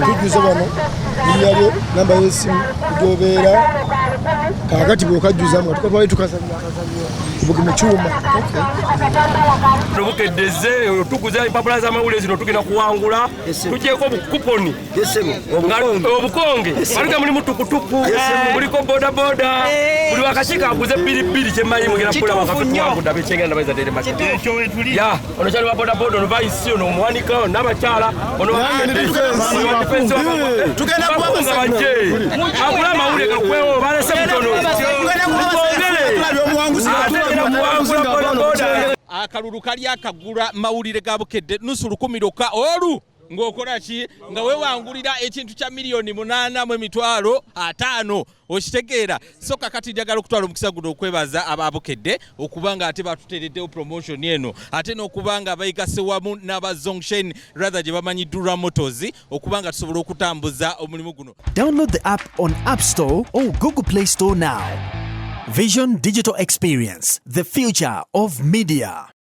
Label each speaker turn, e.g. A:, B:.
A: tujjuza bano linnya lyo namba y'essimu gy'obeera kaakati bw'okajjuzamu nga tukatwali tukazannya akazannyo bugi mu kyuma.
B: Obukedeze tuguza empapula z'amawulire zino tugenda kuwangula tugyeko bukuponi obukonge balika mulimu tukutuku kuliko bodaboda buli wakakika aguze bbiri kyemmanyi mugenda kula wakatuwangudde bekyengenda bayeza tere ya ono kyali wa bodaboda ono bayisi ono omuwanika n'abakyala ono tugenda kubabuza bajje akula amawulire gakwewo balese mutono
C: akalulu kali akagula mawulire ga Bukedde nusu 10 olu ng'okola ki nga weewangulira ekintu kya $1,500,000 okitegeera. So kakati njagala okutwala omukisa guno okwebaza aba Bukedde okuba nga ate batuteereddewo promotion eno ate n'okuba nga bayigase wamu n'aba Zongshen rather gye bamanyiddwa Motors okuba nga tusobola okutambuza omulimu guno.
D: Download the app on App Store or Google Play Store now. Vision Digital Experience, the future of media.